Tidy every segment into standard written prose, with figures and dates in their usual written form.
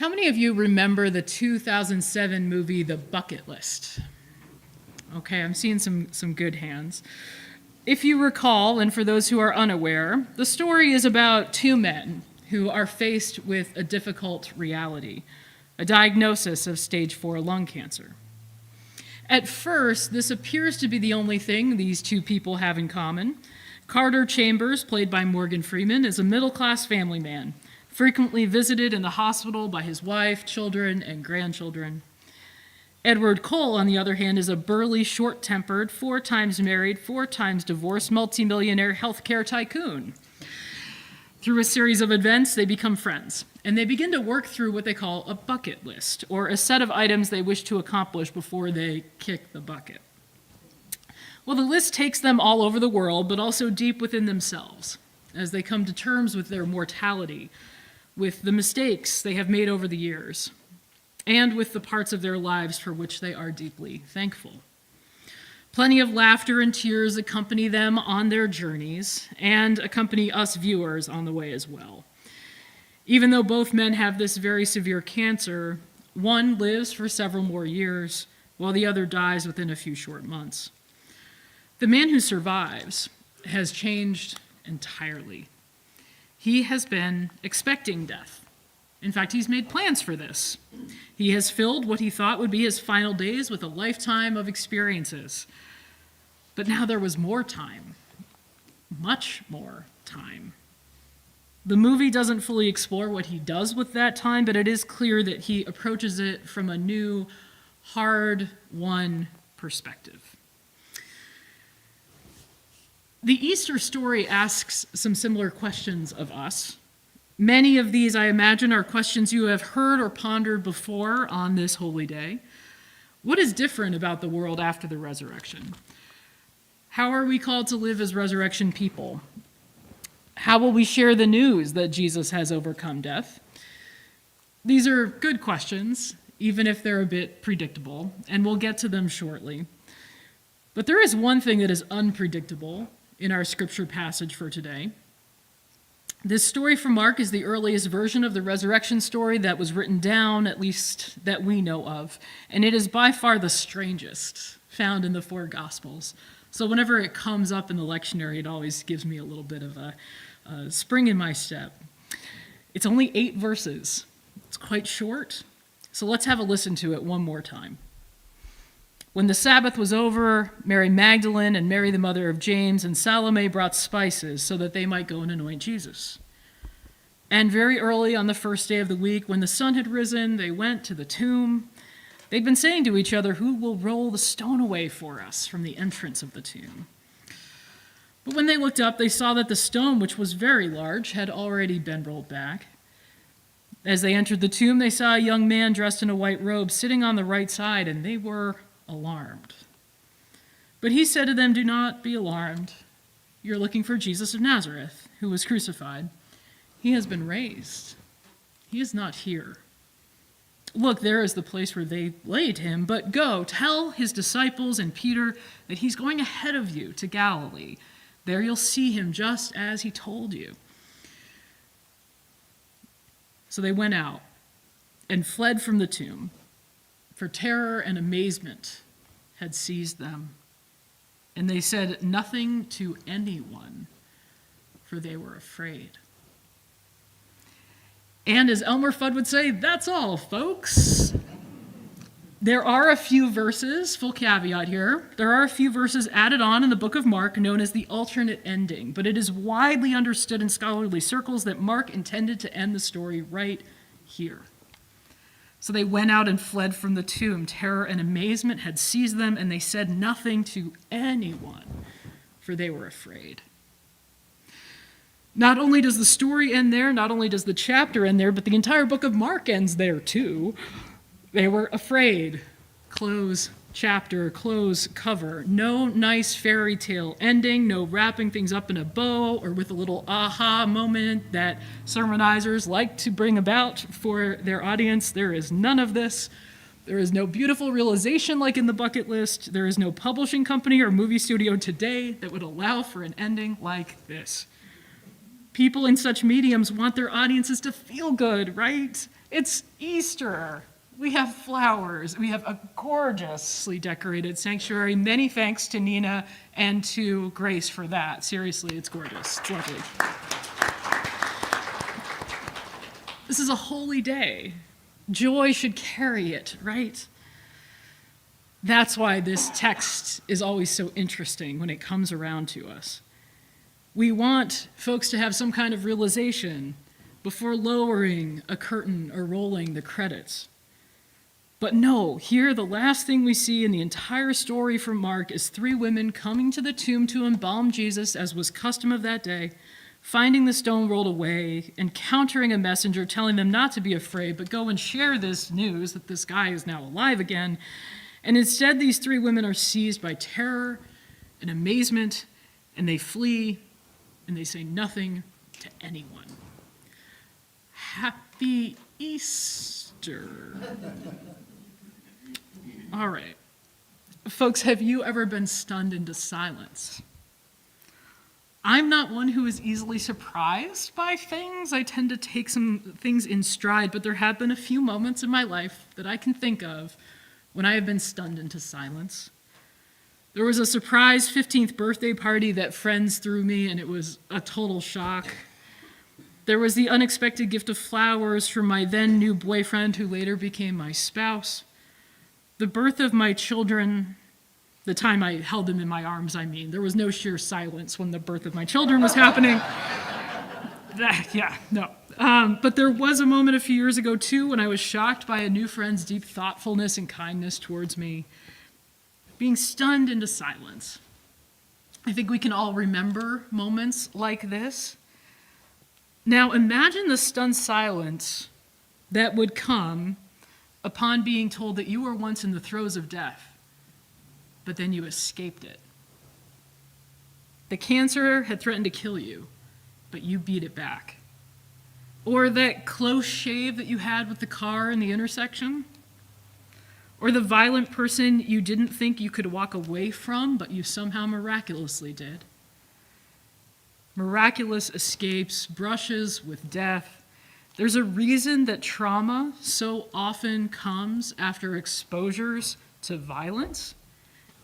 How many of you remember the 2007 movie The Bucket List? Okay, I'm seeing some good hands. If you recall, and for those who are unaware, the story is about two men who are faced with a difficult reality, a diagnosis of stage 4 lung cancer. At first, this appears to be the only thing these two people have in common. Carter Chambers, played by Morgan Freeman, is a middle-class family man, frequently visited in the hospital by his wife, children, and grandchildren. Edward Cole, on the other hand, is a burly, short-tempered, 4 times married, 4 times divorced, multimillionaire healthcare tycoon. Through a series of events, they become friends, and they begin to work through what they call a bucket list, or a set of items they wish to accomplish before they kick the bucket. Well, the list takes them all over the world, but also deep within themselves, as they come to terms with their mortality, with the mistakes they have made over the years, and with the parts of their lives for which they are deeply thankful. Plenty of laughter and tears accompany them on their journeys, and accompany us viewers on the way as well. Even though both men have this very severe cancer, one lives for several more years, while the other dies within a few short months. The man who survives has changed entirely. He has been expecting death. In fact, he's made plans for this. He has filled what he thought would be his final days with a lifetime of experiences. But now there was more time, much more time. The movie doesn't fully explore what he does with that time, but it is clear that he approaches it from a new, hard-won perspective. The Easter story asks some similar questions of us. Many of these, I imagine, are questions you have heard or pondered before on this holy day. What is different about the world after the resurrection? How are we called to live as resurrection people? How will we share the news that Jesus has overcome death? These are good questions, even if they're a bit predictable, and we'll get to them shortly. But there is one thing that is unpredictable in our scripture passage for today. This story from Mark is the earliest version of the resurrection story that was written down, at least that we know of, and it is by far the strangest found in the 4 Gospels. So whenever it comes up in the lectionary, it always gives me a little bit of a spring in my step. It's only 8 verses. It's quite short, so let's have a listen to it one more time. When the Sabbath was over, Mary Magdalene and Mary the mother of James and Salome brought spices so that they might go and anoint Jesus. And very early on the first day of the week, when the sun had risen, they went to the tomb. They'd been saying to each other, "Who will roll the stone away for us from the entrance of the tomb?" But when they looked up, they saw that the stone, which was very large, had already been rolled back. As they entered the tomb, they saw a young man dressed in a white robe sitting on the right side, and they were alarmed. But he said to them, "Do not be alarmed. You're looking for Jesus of Nazareth, who was crucified. He has been raised. He is not here. Look, there is the place where they laid him, but go, tell his disciples and Peter that he's going ahead of you to Galilee. There you'll see him just as he told you." So they went out and fled from the tomb, for terror and amazement had seized them. And they said nothing to anyone, for they were afraid. And as Elmer Fudd would say, that's all, folks. There are a few verses, full caveat here, there are a few verses added on in the book of Mark known as the alternate ending, but it is widely understood in scholarly circles that Mark intended to end the story right here. So they went out and fled from the tomb. Terror and amazement had seized them, and they said nothing to anyone, for they were afraid. Not only does the story end there, not only does the chapter end there, but the entire book of Mark ends there too. They were afraid. Close chapter, close cover. No nice fairy tale ending, no wrapping things up in a bow or with a little aha moment that sermonizers like to bring about for their audience. There is none of this. There is no beautiful realization like in the bucket list. There is no publishing company or movie studio today that would allow for an ending like this. People in such mediums want their audiences to feel good, right? It's Easter. We have flowers. We have a gorgeously decorated sanctuary. Many thanks to Nina and to Grace for that. Seriously, it's gorgeous. It's lovely. This is a holy day. Joy should carry it, right? That's why this text is always so interesting when it comes around to us. We want folks to have some kind of realization before lowering a curtain or rolling the credits. But no, here the last thing we see in the entire story from Mark is 3 women coming to the tomb to embalm Jesus, as was custom of that day, finding the stone rolled away, encountering a messenger telling them not to be afraid, but go and share this news that this guy is now alive again. And instead, these 3 women are seized by terror and amazement, and they flee, and they say nothing to anyone. Happy Easter. All right. Folks, have you ever been stunned into silence? I'm not one who is easily surprised by things. I tend to take some things in stride, but there have been a few moments in my life that I can think of when I have been stunned into silence. There was a surprise 15th birthday party that friends threw me, and it was a total shock. There was the unexpected gift of flowers from my then new boyfriend, who later became my spouse. The birth of my children, the time I held them in my arms, I mean. There was no sheer silence when the birth of my children was happening. But there was a moment a few years ago, too, when I was shocked by a new friend's deep thoughtfulness and kindness towards me, being stunned into silence. I think we can all remember moments like this. Now, imagine the stunned silence that would come upon being told that you were once in the throes of death, but then you escaped it. The cancer had threatened to kill you, but you beat it back. Or that close shave that you had with the car in the intersection. Or the violent person you didn't think you could walk away from, but you somehow miraculously did. Miraculous escapes, brushes with death. There's a reason that trauma so often comes after exposures to violence.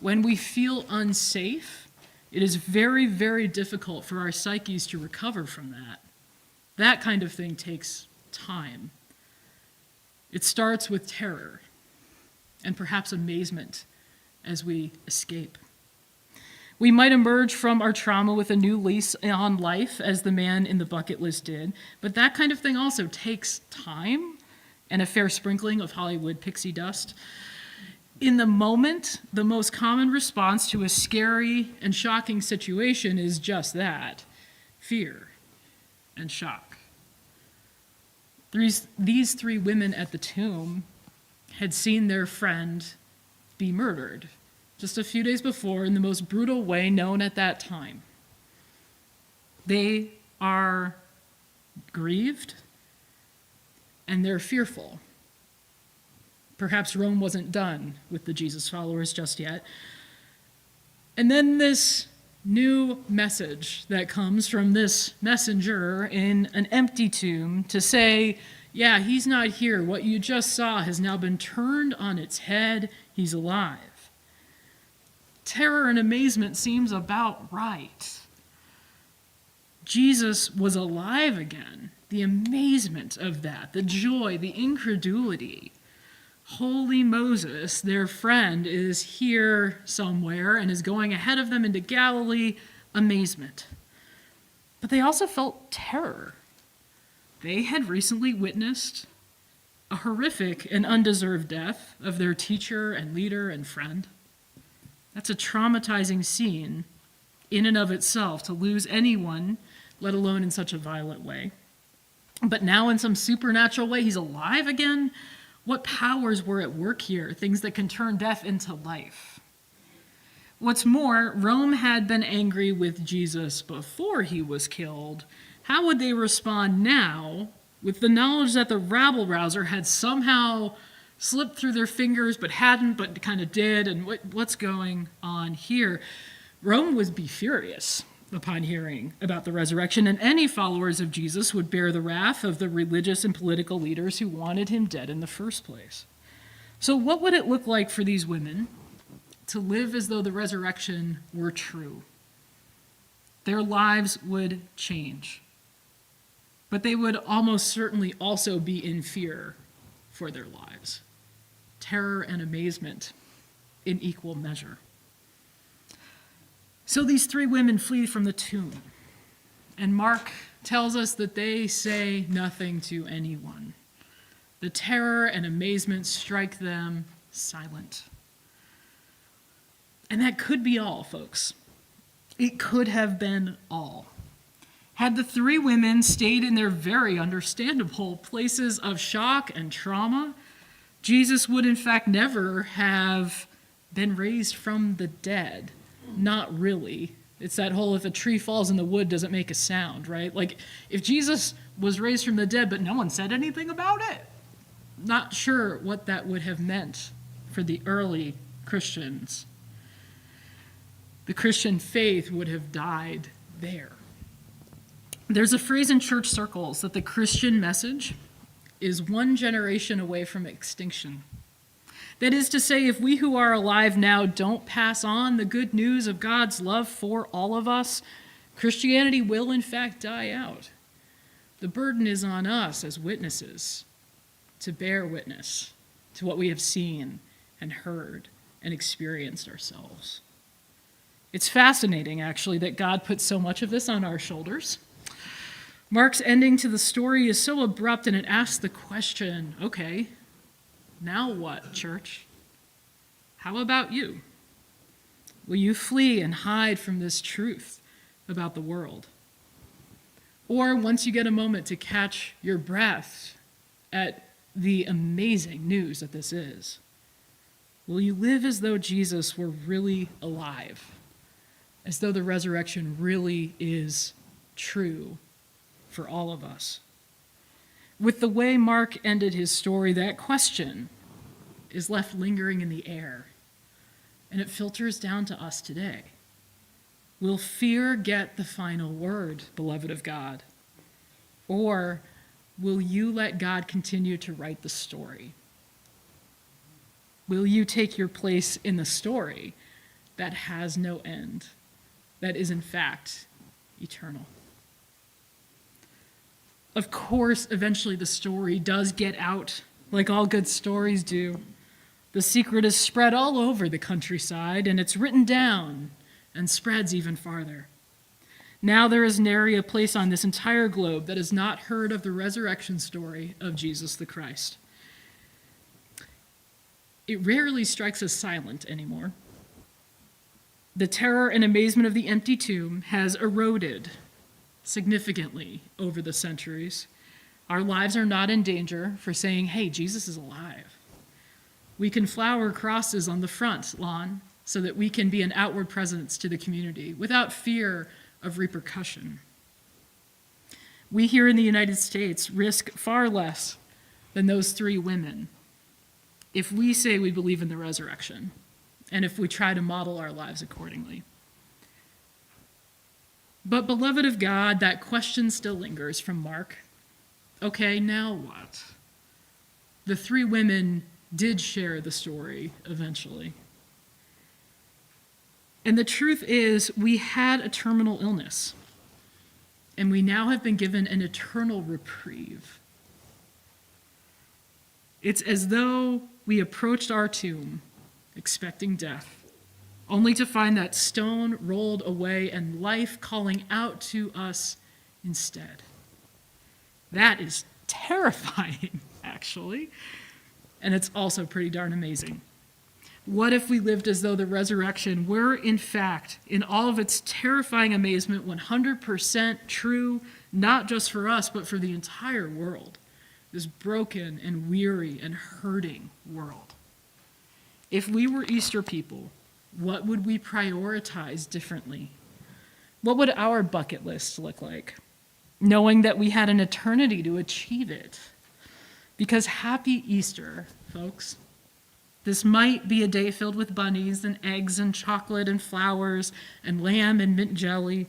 When we feel unsafe, it is very, very difficult for our psyches to recover from that. That kind of thing takes time. It starts with terror and perhaps amazement as we escape. We might emerge from our trauma with a new lease on life, as the man in the bucket list did, but that kind of thing also takes time and a fair sprinkling of Hollywood pixie dust. In the moment, the most common response to a scary and shocking situation is just that: fear and shock. These 3 women at the tomb had seen their friend be murdered just a few days before in the most brutal way known at that time. They are grieved and they're fearful. Perhaps Rome wasn't done with the Jesus followers just yet. And then this new message that comes from this messenger in an empty tomb to say, yeah, he's not here. What you just saw has now been turned on its head. He's alive. Terror and amazement seems about right. Jesus was alive again. The amazement of that, the joy, the incredulity. Holy Moses, their friend, is here somewhere and is going ahead of them into Galilee. Amazement. But they also felt terror. They had recently witnessed a horrific and undeserved death of their teacher and leader and friend. That's a traumatizing scene in and of itself, to lose anyone, let alone in such a violent way. But now in some supernatural way, he's alive again. What powers were at work here? Things that can turn death into life. What's more, Rome had been angry with Jesus before he was killed. How would they respond now with the knowledge that the rabble-rouser had somehow slipped through their fingers but hadn't, but kind of did, and what's going on here? Rome would be furious. upon hearing about the resurrection, and any followers of Jesus would bear the wrath of the religious and political leaders who wanted him dead in the first place. So what would it look like for these women to live as though the resurrection were true? Their lives would change, but they would almost certainly also be in fear for their lives. Terror and amazement in equal measure. So these three women flee from the tomb, and Mark tells us that they say nothing to anyone. The terror and amazement strike them silent. And that could be all, folks. It could have been all. Had the three women stayed in their very understandable places of shock and trauma, Jesus would in fact never have been raised from the dead. Not really. It's that whole if a tree falls in the wood doesn't make a sound, right? Like if Jesus was raised from the dead but no one said anything about it, not sure what that would have meant for the early Christians. The Christian faith would have died there. There's a phrase in church circles that the Christian message is one generation away from extinction. That is to say, if we who are alive now don't pass on the good news of God's love for all of us, Christianity will in fact die out. The burden is on us as witnesses to bear witness to what we have seen and heard and experienced ourselves. It's fascinating, actually, that God put so much of this on our shoulders. Mark's ending to the story is so abrupt, and it asks the question, okay, now what, church? How about you? Will you flee and hide from this truth about the world? Or once you get a moment to catch your breath at the amazing news that this is, will you live as though Jesus were really alive? As though the resurrection really is true for all of us? With the way Mark ended his story, that question is left lingering in the air, and it filters down to us today. Will fear get the final word, beloved of God? Or will you let God continue to write the story? Will you take your place in the story that has no end, that is in fact eternal? Of course, eventually the story does get out, like all good stories do. The secret is spread all over the countryside, and it's written down and spreads even farther. Now there is nary a place on this entire globe that has not heard of the resurrection story of Jesus the Christ. It rarely strikes us silent anymore. The terror and amazement of the empty tomb has eroded significantly over the centuries. Our lives are not in danger for saying, hey, Jesus is alive. We can flower crosses on the front lawn so that we can be an outward presence to the community without fear of repercussion. We here in the United States risk far less than those three women if we say we believe in the resurrection and if we try to model our lives accordingly. But beloved of God, that question still lingers from Mark. Okay, now what? The three women did share the story eventually. And the truth is, we had a terminal illness, and we now have been given an eternal reprieve. It's as though we approached our tomb expecting death, only to find that stone rolled away and life calling out to us instead. That is terrifying, actually, and it's also pretty darn amazing. What if we lived as though the resurrection were, in fact, in all of its terrifying amazement, 100% true, not just for us, but for the entire world, this broken and weary and hurting world? If we were Easter people, what would we prioritize differently? What would our bucket list look like, knowing that we had an eternity to achieve it? Because happy Easter, folks. This might be a day filled with bunnies and eggs and chocolate and flowers and lamb and mint jelly.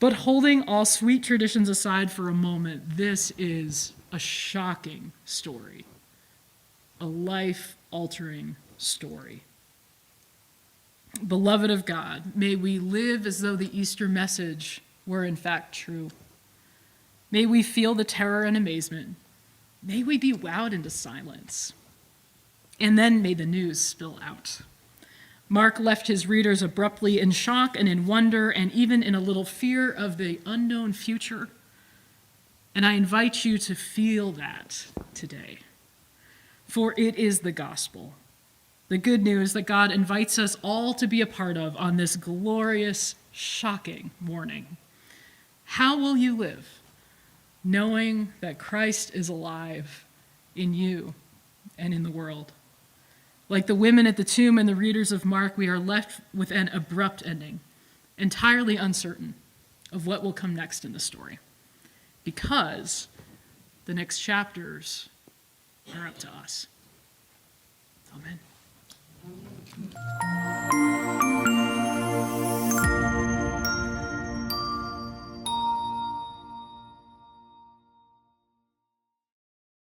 But holding all sweet traditions aside for a moment, this is a shocking story, a life-altering story. Beloved of God, may we live as though the Easter message were in fact true. May we feel the terror and amazement. May we be wowed into silence. And then may the news spill out. Mark left his readers abruptly in shock and in wonder and even in a little fear of the unknown future. And I invite you to feel that today. For it is the gospel, the good news that God invites us all to be a part of on this glorious, shocking morning. How will you live, knowing that Christ is alive in you and in the world? Like the women at the tomb and the readers of Mark, we are left with an abrupt ending, entirely uncertain of what will come next in the story, because the next chapters are up to us. Amen.